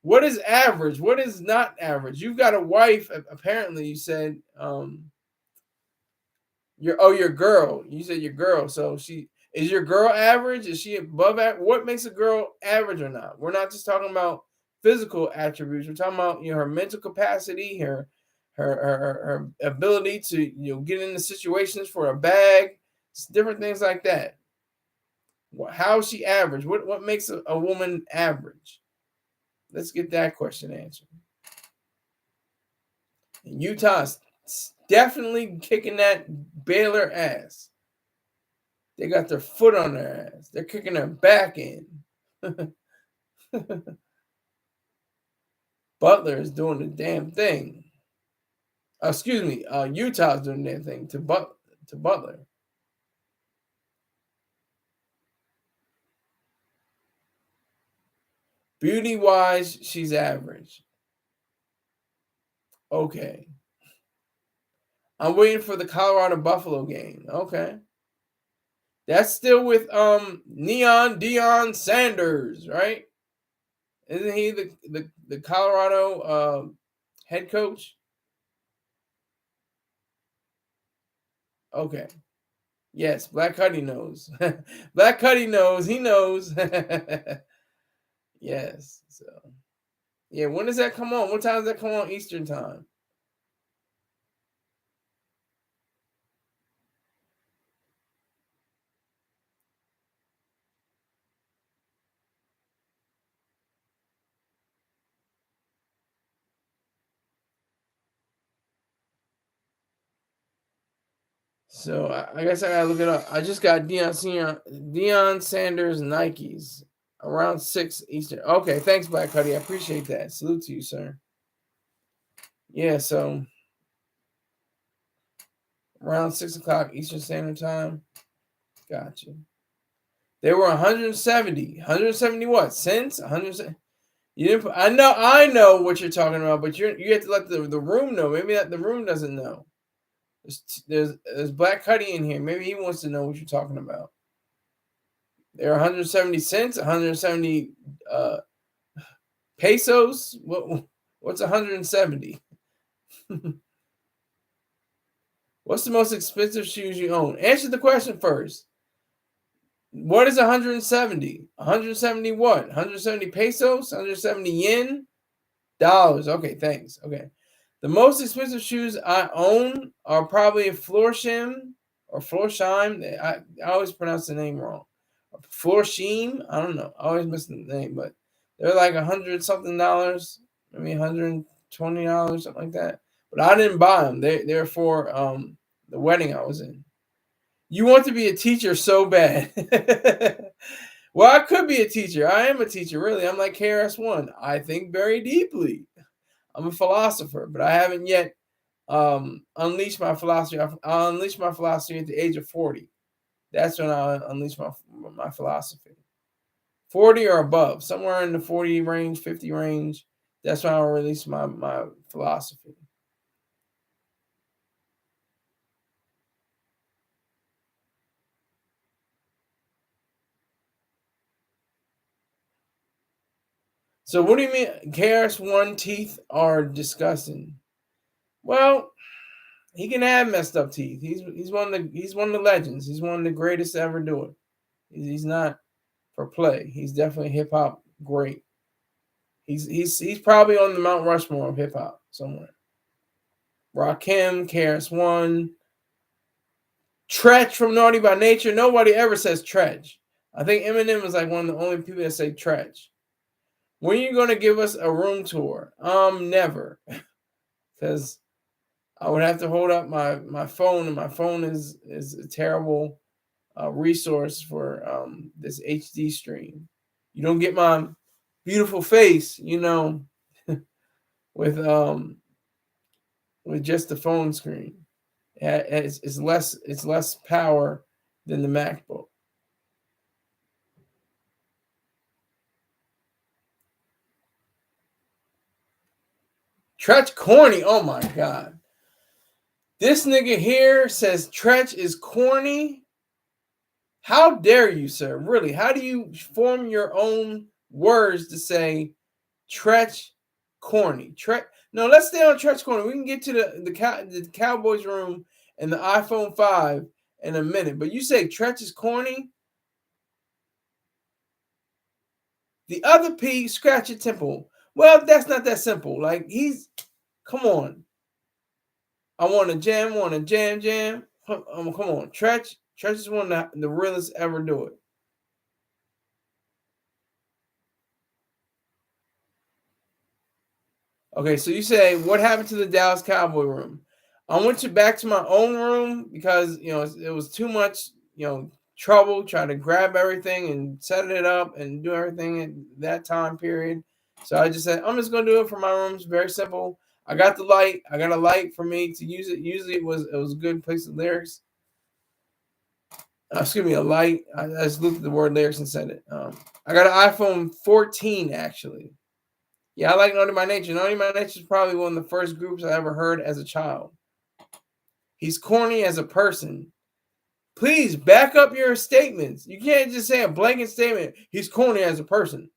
What is average? What is not average? You've got a wife, apparently. You said your girl. You said your girl. So is your girl average? Is she above average? What makes a girl average or not? We're not just talking about physical attributes. We're talking about her mental capacity, her ability to get into situations for a bag, different things like that. How is she average? What makes a woman average? Let's get that question answered. And Utah's definitely kicking that Baylor ass. They got their foot on their ass. They're kicking their back in. Butler is doing the damn thing. Excuse me. Utah's doing the damn thing to Butler. Beauty-wise, she's average. Okay. I'm waiting for the Colorado Buffalo game. Okay. That's still with Deion Sanders, right? Isn't he the Colorado head coach? Okay. Yes, Black Cuddy knows. Black Cuddy knows. He knows. Yes. So yeah, when does that come on? What time does that come on Eastern time? So I guess I gotta look it up. I just got Deion Sanders Nikes around 6 Eastern. Okay, thanks, Black Cuddy. I appreciate that. Salute to you, sir. Yeah, so around 6 o'clock Eastern Standard Time. Gotcha. They were 170. 170 what? Cents? 170. You didn't. I know what you're talking about, but you have to let the room know. Maybe that the room doesn't know. There's Black Cuddy in here. Maybe he wants to know what you're talking about. They're 170 cents, 170 pesos. What's 170? What's the most expensive shoes you own? Answer the question first. What is 170? 170 what? 170 pesos? 170 yen? Dollars. Okay, thanks. Okay. The most expensive shoes I own are probably Florsheim or Florsheim. I always pronounce the name wrong. Florsheim. I don't know. I always miss the name, but they're like $100-something, maybe $120, something like that. But I didn't buy them. They're for the wedding I was in. You want to be a teacher so bad. Well, I could be a teacher. I am a teacher, really. I'm like KRS-One. I think very deeply. I'm a philosopher, but I haven't yet unleashed my philosophy. I'll unleash my philosophy at the age of 40. That's when I'll unleash my philosophy. 40 or above, somewhere in the 40 range, 50 range. That's when I'll release my philosophy. So what do you mean KRS-One teeth are disgusting? Well, he can have messed up teeth. He's one of the legends. He's one of the greatest to ever do it. He's not for play. He's definitely hip hop great. He's probably on the Mount Rushmore of hip hop somewhere. Rakim, KRS-One, Tretch from Naughty by Nature. Nobody ever says Tretch. I think Eminem is like one of the only people that say Tretch. When are you going to give us a room tour? Never. Because I would have to hold up my phone, and my phone is a terrible resource for this HD stream. You don't get my beautiful face, with just the phone screen. It's less power than the MacBook. Tretch corny. Oh my god. This nigga here says Tretch is corny. How dare you, sir? Really? How do you form your own words to say Tretch corny? No, let's stay on Tretch corny. We can get to the Cowboys room and the iPhone 5 in a minute. But you say Tretch is corny? The other P, scratch your temple. Well, that's not that simple. Like, come on. I want to jam. Come on. Tretch is one of the realest ever do it. Okay, so you say, what happened to the Dallas Cowboy room? I went back to my own room because, it was too much, trouble trying to grab everything and set it up and do everything in that time period. So I just said, I'm just going to do it for my room. It's very simple. I got the light. I got a light for me to use it. Usually it was a good place of lyrics. Excuse me, a light. I just looked at the word lyrics and said it. I got an iPhone 14 actually. Yeah, I like Naughty by Nature. Naughty by Nature is probably one of the first groups I ever heard as a child. He's corny as a person. Please back up your statements. You can't just say a blanket statement. He's corny as a person.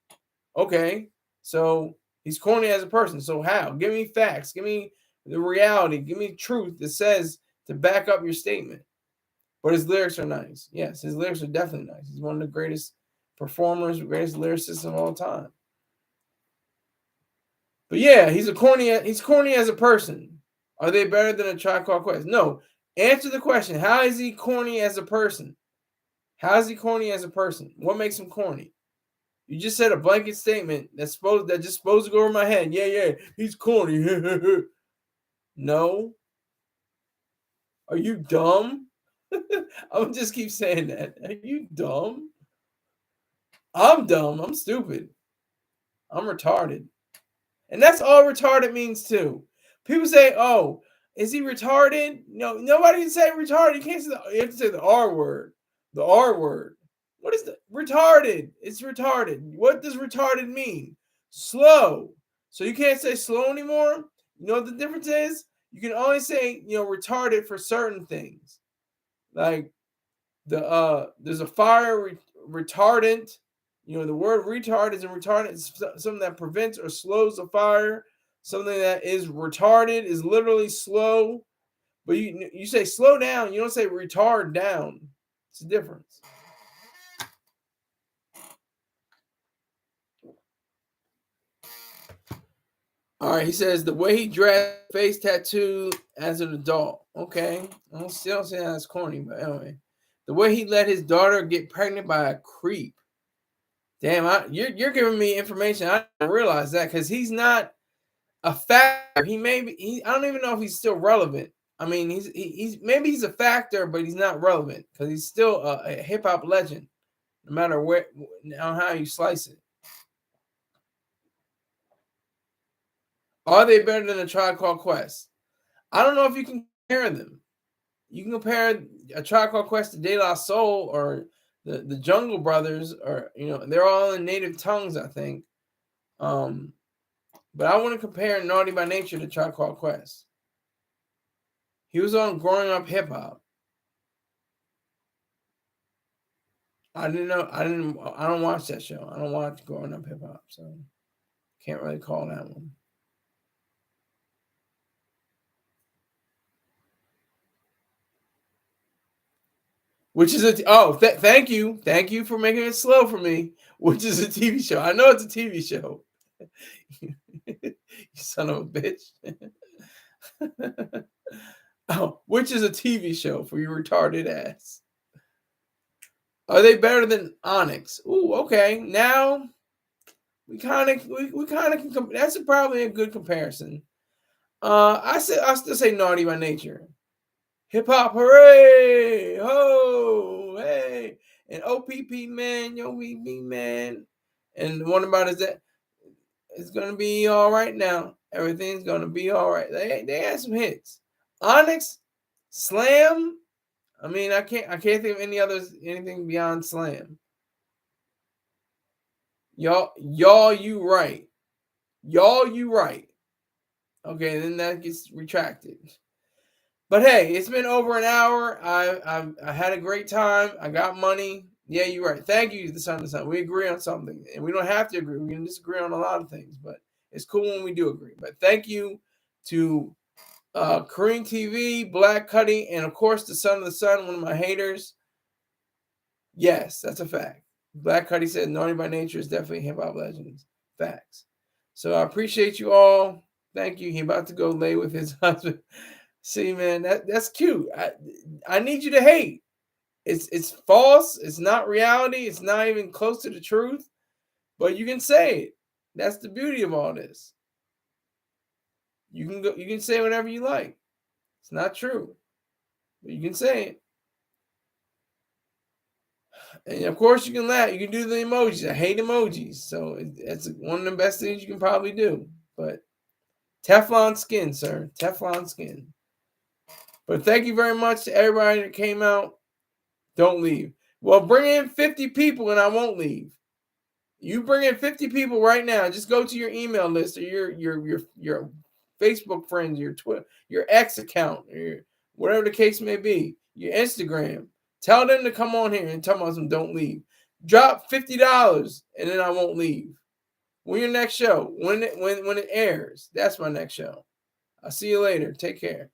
Okay, so he's corny as a person. So how? Give me facts. Give me the reality. Give me truth that says to back up your statement. But his lyrics are nice. Yes, his lyrics are definitely nice. He's one of the greatest performers, greatest lyricists of all time. But yeah, he's corny as a person. Are they better than a Tribe Called Quest? No. Answer the question. How is he corny as a person? How is he corny as a person? What makes him corny? You just said a blanket statement that's just supposed to go over my head. Yeah, he's corny. No. Are you dumb? I'm gonna just keep saying that. Are you dumb? I'm dumb. I'm stupid. I'm retarded. And that's all retarded means too. People say, "Oh, is he retarded?" No, nobody can say retarded. You can't say you have to say the R word. The R word. What is the retarded? It's retarded. What does retarded mean? Slow. So you can't say slow anymore. You know what the difference is? You can only say, retarded for certain things. Like there's a fire retardant. The word retard is a retardant. It's something that prevents or slows a fire. Something that is retarded is literally slow. But you say slow down. You don't say retard down. It's a difference. All right, he says the way he dressed, face tattoo as an adult. Okay, I still say that's corny, but anyway, the way he let his daughter get pregnant by a creep. Damn, you're giving me information I didn't realize that because he's not a factor. I don't even know if he's still relevant. I mean, maybe he's a factor, but he's not relevant because he's still a hip hop legend, no matter how you slice it. Are they better than a Tribe Called Quest? I don't know if you can compare them. You can compare a Tribe Called Quest to De La Soul or the Jungle Brothers, or they're all in native tongues, I think. But I want to compare Naughty by Nature to Tribe Called Quest. He was on Growing Up Hip Hop. I don't watch that show. I don't watch Growing Up Hip Hop, so can't really call that one. Which is thank you for making it slow for me. Which is a TV show. I know it's a TV show. You son of a bitch. Which is a TV show for your retarded ass. Are they better than Onyx? Ooh, okay. Now we kind of can. That's probably a good comparison. I still say Naughty by Nature. Hip hop, hooray! Ho, hey! And OPP man, yo, OPP man. And the one about is that it's gonna be all right now. Everything's gonna be all right. They had some hits. Onyx, Slam. I mean, I can't think of anything beyond Slam. Y'all, you right. Y'all, you right. Okay, then that gets retracted. But hey, it's been over an hour. I had a great time. I got money. Yeah, you're right. Thank you, the Son of the Sun. We agree on something, and we don't have to agree. We can disagree on a lot of things, but it's cool when we do agree. But thank you to Korean TV, Black Cuddy, and of course the Son of the Sun, one of my haters. Yes, that's a fact. Black Cuddy said Naughty by Nature is definitely hip hop legends. Facts. So I appreciate you all. Thank you. He about to go lay with his husband. See, man, that's cute. I need you to hate. It's false. It's not reality. It's not even close to the truth. But you can say it. That's the beauty of all this. You can say whatever you like. It's not true. But you can say it. And of course you can laugh. You can do the emojis. I hate emojis. So it's one of the best things you can probably do. But Teflon skin, sir. Teflon skin. But thank you very much to everybody that came out. Don't leave. Well, bring in 50 people and I won't leave. You bring in 50 people right now. Just go to your email list or your Facebook friends, your Twitter, your X account, or whatever the case may be, your Instagram. Tell them to come on here and tell them don't leave. Drop $50 and then I won't leave. When your next show, when it airs, that's my next show. I'll see you later. Take care.